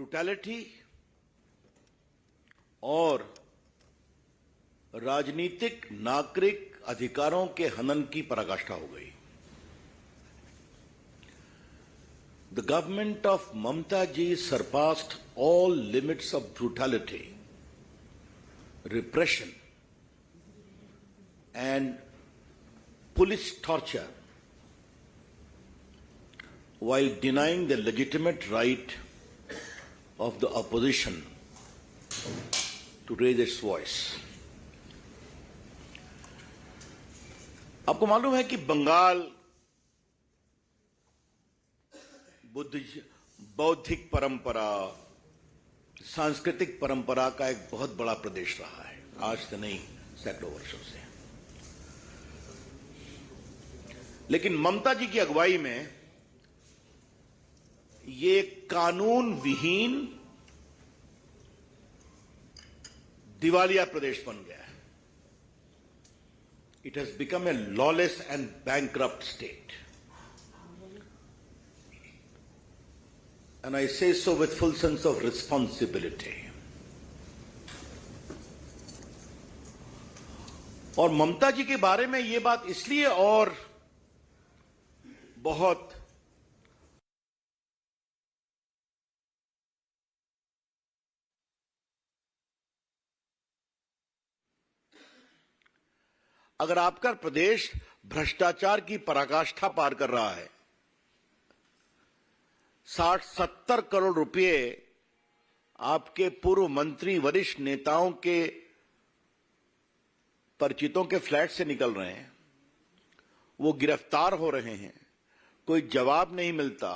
Brutality और राजनीतिक नागरिक अधिकारों के हनन की पराकाष्ठा हो गई। The government of Mamta ji surpassed all limits of brutality, repression, and police torture while denying the legitimate right of the opposition to raise its voice. आपको मालूम है कि बंगाल बौद्धिक परंपरा, सांस्कृतिक परंपरा का एक बहुत बड़ा प्रदेश रहा है, आज से नहीं सैकड़ों वर्षों से। लेकिन ममता जी की अगुवाई में ये कानून विहीन दिवालिया प्रदेश बन गया है। It has become a lawless and bankrupt state. And I say so with full sense of responsibility. और ममता जी के बारे में ये बात इसलिए और बहुत अगर आपका प्रदेश भ्रष्टाचार की पराकाष्ठा पार कर रहा है, 60-70 करोड़ रुपए आपके पूर्व मंत्री वरिष्ठ नेताओं के परिचितों के फ्लैट से निकल रहे हैं, वो गिरफ्तार हो रहे हैं, कोई जवाब नहीं मिलता,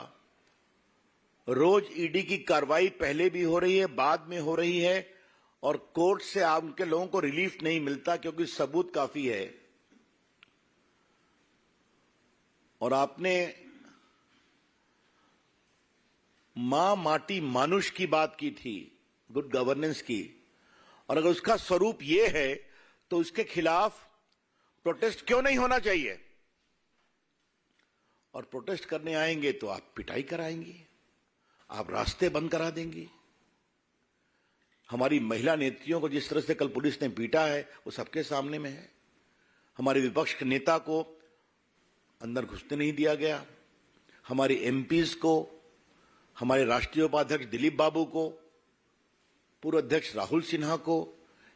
रोज ईडी की कार्रवाई पहले भी हो रही है, बाद में हो रही है और कोर्ट से आप उनके लोगों को रिलीफ नहीं मिलता क्योंकि सबूत काफी है। और आपने मां माटी मानुष की बात की थी, गुड गवर्नेंस की, और अगर उसका स्वरूप ये है तो उसके खिलाफ प्रोटेस्ट क्यों नहीं होना चाहिए? और प्रोटेस्ट करने आएंगे तो आप पिटाई कराएंगे, आप रास्ते बंद करा देंगे। हमारी महिला नेत्रियों को जिस तरह से कल पुलिस ने पीटा है वो सबके सामने में है। हमारे विपक्ष के नेता को अंदर घुसने नहीं दिया गया, हमारे एमपीज को, हमारे राष्ट्रीय उपाध्यक्ष दिलीप बाबू को, पूर्व अध्यक्ष राहुल सिन्हा को,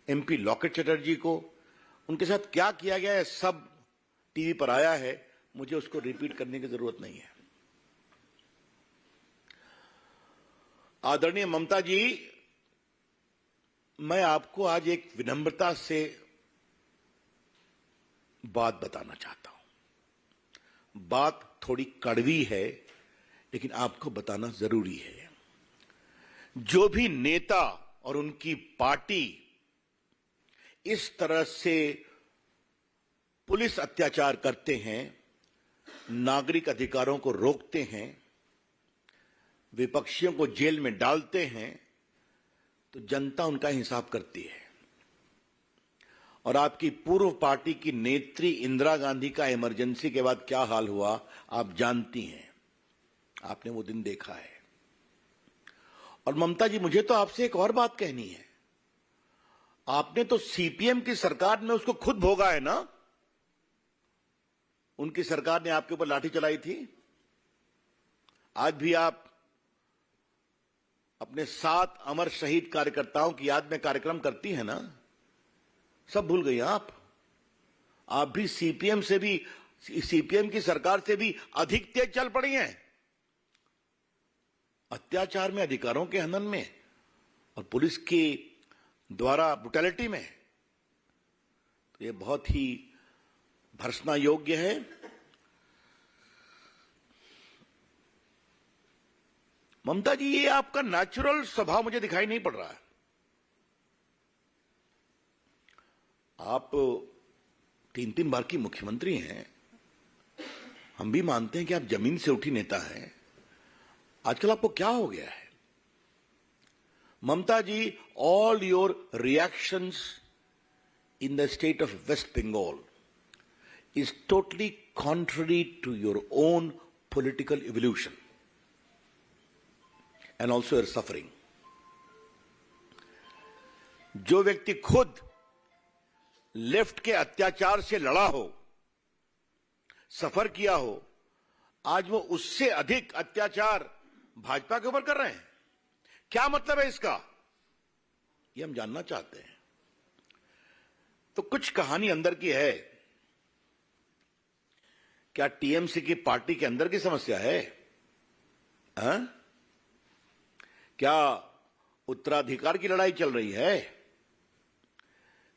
एमपी लॉकेट चटर्जी को, उनके साथ क्या किया गया है सब टीवी पर आया है, मुझे उसको रिपीट करने की जरूरत नहीं है। आदरणीय ममता जी, मैं आपको आज एक विनम्रता से बात बताना चाहता हूं। बात थोड़ी कड़वी है लेकिन आपको बताना जरूरी है। जो भी नेता और उनकी पार्टी इस तरह से पुलिस अत्याचार करते हैं, नागरिक अधिकारों को रोकते हैं, विपक्षियों को जेल में डालते हैं, तो जनता उनका हिसाब करती है। और आपकी पूर्व पार्टी की नेत्री इंदिरा गांधी का इमरजेंसी के बाद क्या हाल हुआ आप जानती हैं, आपने वो दिन देखा है। और ममता जी, मुझे तो आपसे एक और बात कहनी है। आपने तो सीपीएम की सरकार में उसको खुद भोगा है ना। उनकी सरकार ने आपके ऊपर लाठी चलाई थी। आज भी आप अपने 7 अमर शहीद कार्यकर्ताओं की याद में कार्यक्रम करती है ना। सब भूल गई आप भी सीपीएम की सरकार से भी अधिक तेज चल पड़ी हैं अत्याचार में, अधिकारों के हनन में और पुलिस के द्वारा ब्रुटैलिटी में। तो ये बहुत ही भर्त्सना योग्य है। ममता जी, ये आपका नेचुरल स्वभाव मुझे दिखाई नहीं पड़ रहा है। आप 3 बार की मुख्यमंत्री हैं, हम भी मानते हैं कि आप जमीन से उठी नेता हैं। आजकल आपको क्या हो गया है Mamata ji? All your reactions in the state of West Bengal is totally contrary to your own political evolution and also your suffering. जो व्यक्ति खुद लेफ्ट के अत्याचार से लड़ा हो, सफर किया हो, आज वो उससे अधिक अत्याचार भाजपा के ऊपर कर रहे हैं। क्या मतलब है इसका, ये हम जानना चाहते हैं। तो कुछ कहानी अंदर की है। क्या टीएमसी की पार्टी के अंदर की समस्या है? क्या उत्तराधिकार की लड़ाई चल रही है,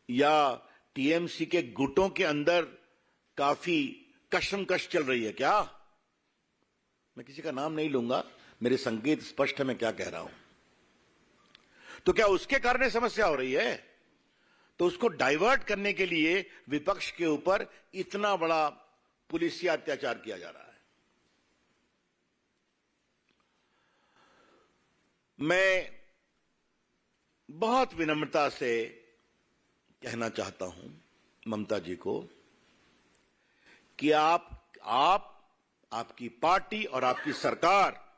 या टीएमसी के गुटों के अंदर काफी कशमकश चल रही है? क्या, मैं किसी का नाम नहीं लूंगा, मेरे संकेत स्पष्ट है मैं क्या कह रहा हूं। तो क्या उसके कारण समस्या हो रही है? तो उसको डाइवर्ट करने के लिए विपक्ष के ऊपर इतना बड़ा पुलिसिया अत्याचार किया जा रहा है। मैं बहुत विनम्रता से कहना चाहता हूं ममता जी को कि आपकी पार्टी और आपकी सरकार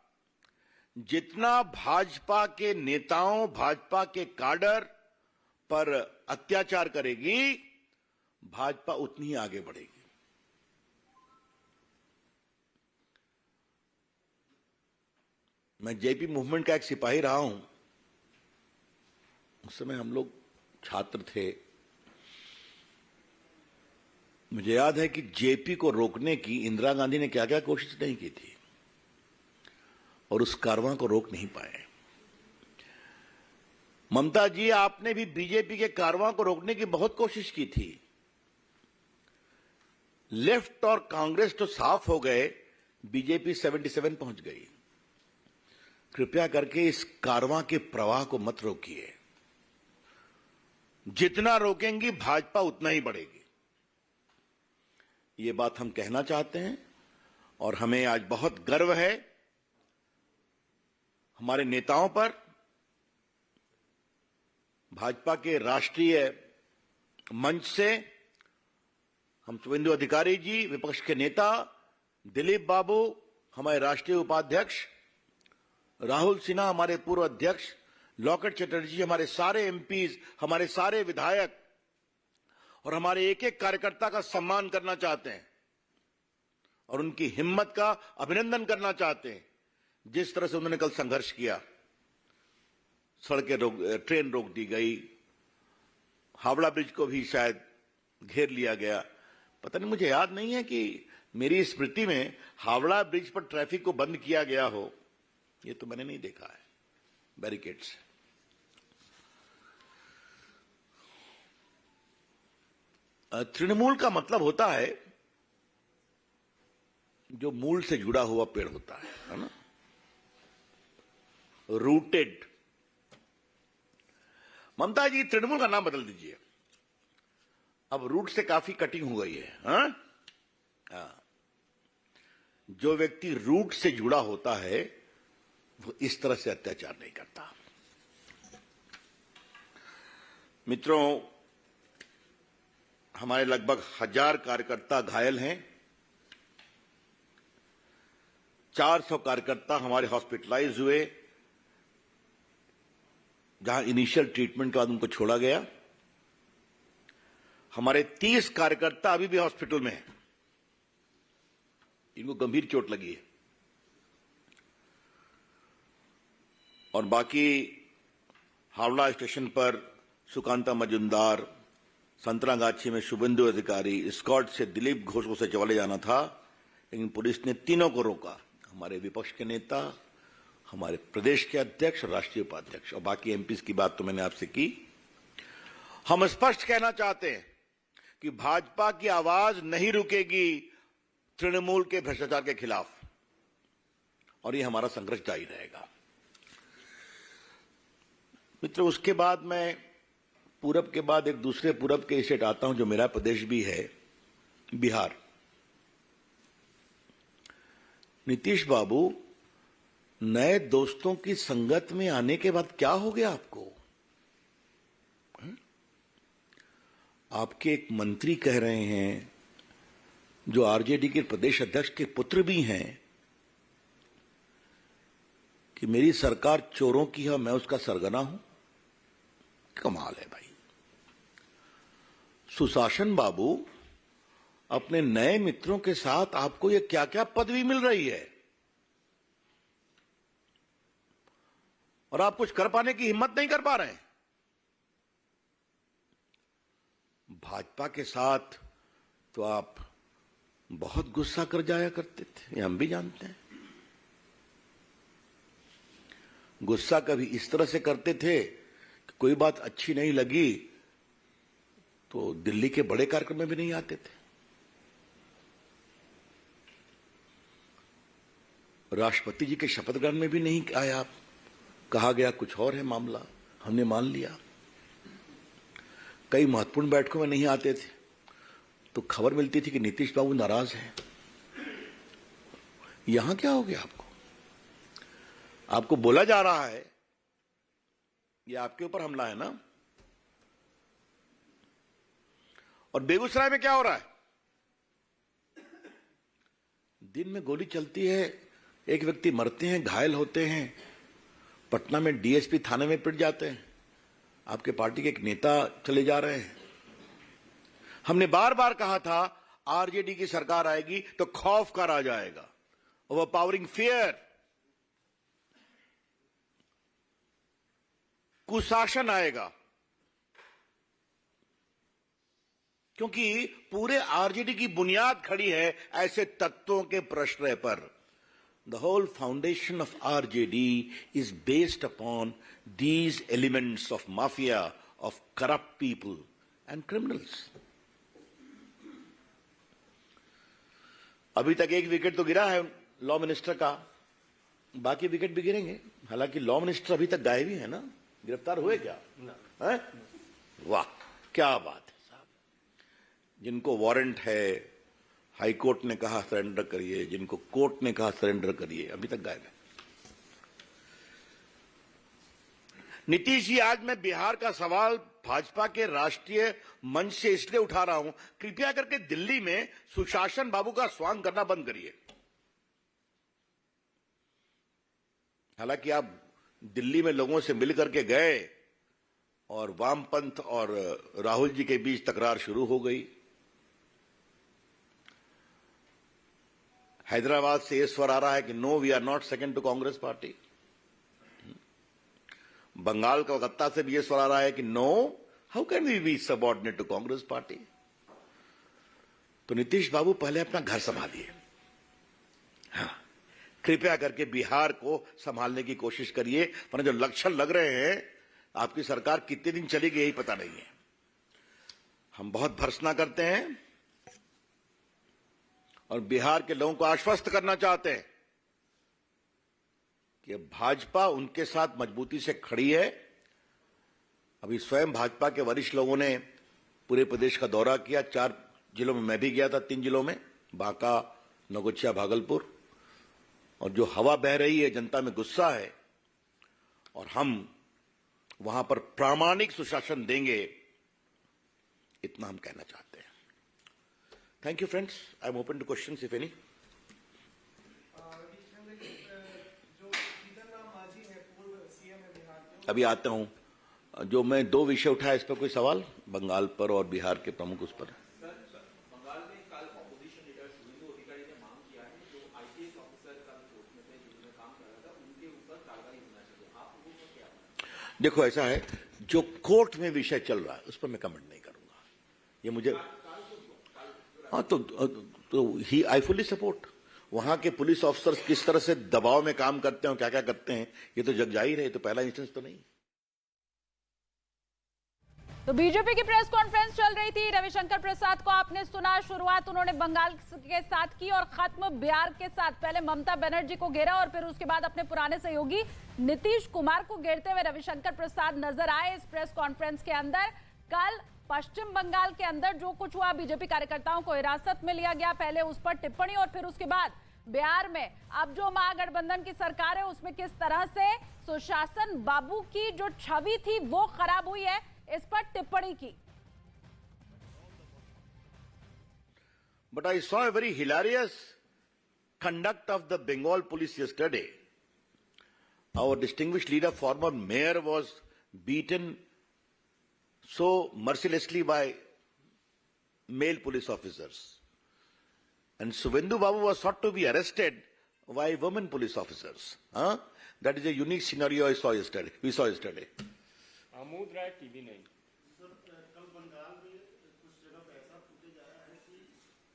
जितना भाजपा के नेताओं, भाजपा के काडर पर अत्याचार करेगी, भाजपा उतनी ही आगे बढ़ेगी। मैं जेपी मूवमेंट का एक सिपाही रहा हूं। उस समय हम लोग छात्र थे। मुझे याद है कि जेपी को रोकने की इंदिरा गांधी ने क्या क्या कोशिश नहीं की थी, और उस कारवां को रोक नहीं पाए। ममता जी, आपने भी बीजेपी के कारवां को रोकने की बहुत कोशिश की थी। लेफ्ट और कांग्रेस तो साफ हो गए, बीजेपी 77 पहुंच गई। कृपया करके इस कारवां के प्रवाह को मत रोकिए। जितना रोकेंगी भाजपा उतना ही बढ़ेगी। ये बात हम कहना चाहते हैं, और हमें आज बहुत गर्व है हमारे नेताओं पर। भाजपा के राष्ट्रीय मंच से हम शुभेंदु अधिकारी जी, विपक्ष के नेता दिलीप बाबू, हमारे राष्ट्रीय उपाध्यक्ष राहुल सिन्हा, हमारे पूर्व अध्यक्ष लॉकेट चटर्जी, हमारे सारे एमपीज, हमारे सारे विधायक और हमारे एक एक कार्यकर्ता का सम्मान करना चाहते हैं और उनकी हिम्मत का अभिनंदन करना चाहते हैं। जिस तरह से उन्होंने कल संघर्ष किया, ट्रेन रोक दी गई, हावड़ा ब्रिज को भी शायद घेर लिया गया। पता नहीं, मुझे याद नहीं है कि मेरी स्मृति में हावड़ा ब्रिज पर ट्रैफिक को बंद किया गया हो। ये तो मैंने नहीं देखा है, बैरिकेड्स। तृणमूल का मतलब होता है जो मूल से जुड़ा हुआ पेड़ होता है ना, रूटेड। ममता जी, तृणमूल का नाम बदल दीजिए, अब रूट से काफी कटिंग हो गई है। हाँ? जो व्यक्ति रूट से जुड़ा होता है वो इस तरह से अत्याचार नहीं करता। मित्रों, हमारे लगभग 1000 कार्यकर्ता घायल हैं। 400 कार्यकर्ता हमारे हॉस्पिटलाइज हुए, जहां इनिशियल ट्रीटमेंट के बाद उनको छोड़ा गया। हमारे 30 कार्यकर्ता अभी भी हॉस्पिटल में हैं, इनको गंभीर चोट लगी है। और बाकी हावड़ा स्टेशन पर सुकांता मजुमदार, संतरागाछी में शुभेंदु अधिकारी, स्कॉट से दिलीप घोष को से चले जाना था, लेकिन पुलिस ने तीनों को रोका। हमारे विपक्ष के नेता, हमारे प्रदेश के अध्यक्ष, राष्ट्रीय उपाध्यक्ष और बाकी एमपीज की बात तो मैंने आपसे की। हम स्पष्ट कहना चाहते हैं कि भाजपा की आवाज नहीं रुकेगी तृणमूल के भ्रष्टाचार के खिलाफ, और ये हमारा संघर्ष जारी रहेगा। मित्रों, उसके बाद मैं पूरब के बाद एक दूसरे पूरब के स्टेट आता हूं जो मेरा प्रदेश भी है, बिहार। नीतीश बाबू, नए दोस्तों की संगत में आने के बाद क्या हो गया आपको? आपके एक मंत्री कह रहे हैं, जो आरजेडी के प्रदेश अध्यक्ष के पुत्र भी हैं, कि मेरी सरकार चोरों की है, मैं उसका सरगना हूं। कमाल है भाई। सुशासन बाबू, अपने नए मित्रों के साथ आपको ये क्या क्या पदवी मिल रही है और आप कुछ कर पाने की हिम्मत नहीं कर पा रहे हैं। भाजपा के साथ तो आप बहुत गुस्सा कर जाया करते थे, ये हम भी जानते हैं। गुस्सा कभी इस तरह से करते थे कि कोई बात अच्छी नहीं लगी तो दिल्ली के बड़े कार्यक्रम में भी नहीं आते थे। राष्ट्रपति जी के शपथ ग्रहण में भी नहीं आए आप, कहा गया कुछ और है मामला, हमने मान लिया। कई महत्वपूर्ण बैठकों में नहीं आते थे तो खबर मिलती थी कि नीतीश बाबू नाराज हैं। यहां क्या हो गया आपको? आपको बोला जा रहा है ये आपके ऊपर हमला है ना। और बेगूसराय में क्या हो रहा है? दिन में गोली चलती है, एक व्यक्ति मरते हैं, घायल होते हैं, पटना में डीएसपी थाने में पिट जाते हैं, आपके पार्टी के एक नेता चले जा रहे हैं। हमने बार बार कहा था आरजेडी की सरकार आएगी तो खौफ का राज आएगा, ओवरपावरिंग फियर, कुशासन आएगा, क्योंकि पूरे आरजेडी की बुनियाद खड़ी है ऐसे तत्वों के प्रश्रय पर। The whole foundation of RJD is based upon these elements of mafia, of corrupt people and criminals. अभी तक एक विकेट तो गिरा है लॉ मिनिस्टर का, बाकी विकेट भी गिरेंगे। हालांकि लॉ मिनिस्टर अभी तक गायब ही है ना, गिरफ्तार हुए क्या? है? वाह, क्या बात है साहब। जिनको वारंट है, हाई कोर्ट ने कहा सरेंडर करिए, जिनको कोर्ट ने कहा सरेंडर करिए, अभी तक गायब है। नीतीश जी, आज मैं बिहार का सवाल भाजपा के राष्ट्रीय मंच से इसलिए उठा रहा हूं, कृपया करके दिल्ली में सुशासन बाबू का स्वांग करना बंद करिए। हालांकि आप दिल्ली में लोगों से मिल करके गए और वामपंथ और राहुल जी के बीच तकरार शुरू हो गई। हैदराबाद से यह स्वर आ रहा है कि no, we are not second to Congress party. Bengal Calcutta से भी यह स्वर आ रहा है कि no, how can we be subordinate to Congress party. तो नीतीश बाबू, पहले अपना घर संभालिए। हाँ, कृपया करके बिहार को संभालने की कोशिश करिए, वरना जो लक्षण लग रहे हैं आपकी सरकार कितने दिन चलेगी यही पता नहीं है। हम बहुत भर्त्सना करते हैं और बिहार के लोगों को आश्वस्त करना चाहते हैं कि भाजपा उनके साथ मजबूती से खड़ी है। अभी स्वयं भाजपा के वरिष्ठ लोगों ने पूरे प्रदेश का दौरा किया, 4 जिलों में मैं भी गया था, 3 जिलों में, बांका, नौगछिया, भागलपुर। और जो हवा बह रही है, जनता में गुस्सा है और हम वहां पर प्रामाणिक सुशासन देंगे, इतना हम कहना चाहते हैं। Thank you, friends. I'm open to questions, if any. अभी आता हूं। जो मैं 2 विषय उठाया, इस पर कोई सवाल? बंगाल पर और बिहार के प्रमुख उस पर। बंगाल में कल ऑपोजिशन लीडर शुभेंदु अधिकारी ने मांग किया है जो आईपीएस ऑफिसर का कोर्ट में थे, जिन्होंने काम कर रहा था, उनके ऊपर कार्रवाई होना चाहिए। आप लोगों को क्या? देखो, ऐसा है, जो कोर्ट में विषय चल रहा है उस पर मैं कमेंट नहीं करूंगा। ये मुझे हाँ, तो ही आई फुली सपोर्ट। वहां के पुलिस ऑफिसर्स किस तरह से दबाव में काम करते हैं, क्या क्या करते हैं, ये तो जग जाहिर है, तो पहला इंस्टेंस तो नहीं। तो बीजेपी की प्रेस कॉन्फ्रेंस चल रही थी। रविशंकर प्रसाद को आपने सुना, शुरुआत उन्होंने बंगाल के साथ की और खत्म बिहार के साथ। पहले ममता बनर्जी को घेरा और फिर उसके बाद अपने पुराने सहयोगी नीतीश कुमार को घेरते हुए रविशंकर प्रसाद नजर आए इस प्रेस कॉन्फ्रेंस के अंदर। कल पश्चिम बंगाल के अंदर जो कुछ हुआ, बीजेपी कार्यकर्ताओं को हिरासत में लिया गया, पहले उस पर टिप्पणी और फिर उसके बाद बिहार में अब जो महागठबंधन की सरकार है उसमें किस तरह से सुशासन बाबू की जो छवि थी वो खराब हुई है, इस पर टिप्पणी की। But I saw a very hilarious conduct of the Bengal police yesterday. Our distinguished leader, former mayor, was beaten so mercilessly by male police officers. And Suvendu Babu was sought to be arrested by women police officers. That is a unique scenario we saw yesterday. Amod Rai TV नहीं। Sir कल बंगाल में कुछ जगह पे ऐसा footage आया है कि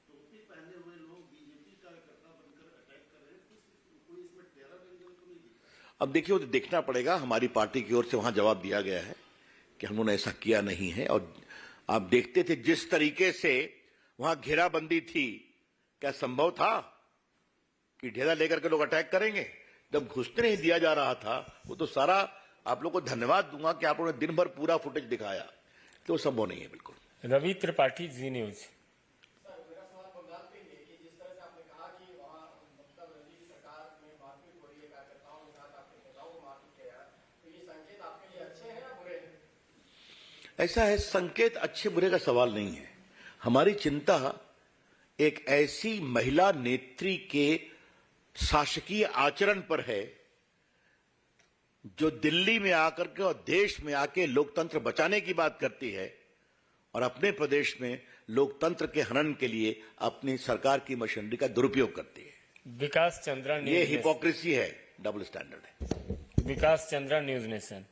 टोपी पहने हुए लोग बीजेपी कार्यकर्ता बनकर अटैक कर रहे हैं, कोई इसमें टेरर एंगल तो नहीं दिखता? अब देखिए, वो तो देखना पड़ेगा। हमारी पार्टी की ओर से वहां जवाब दिया गया है कि हम लोगों ने ऐसा किया नहीं है। और आप देखते थे जिस तरीके से वहां घेराबंदी थी, क्या संभव था कि ढेला लेकर के लोग अटैक करेंगे? जब घुसने नहीं दिया जा रहा था, वो तो सारा, आप लोग को धन्यवाद दूंगा कि आप लोगों ने दिन भर पूरा फुटेज दिखाया, तो वो संभव नहीं है बिल्कुल। रवि त्रिपाठी, जी न्यूज। ऐसा है, संकेत अच्छे बुरे का सवाल नहीं है। हमारी चिंता एक ऐसी महिला नेत्री के शासकीय आचरण पर है जो दिल्ली में आकर के और देश में आके लोकतंत्र बचाने की बात करती है और अपने प्रदेश में लोकतंत्र के हनन के लिए अपनी सरकार की मशीनरी का दुरुपयोग करती है। विकास चंद्रा, ये हिपोक्रेसी है, डबल स्टैंडर्ड है। विकास चंद्रा, न्यूज नेशन।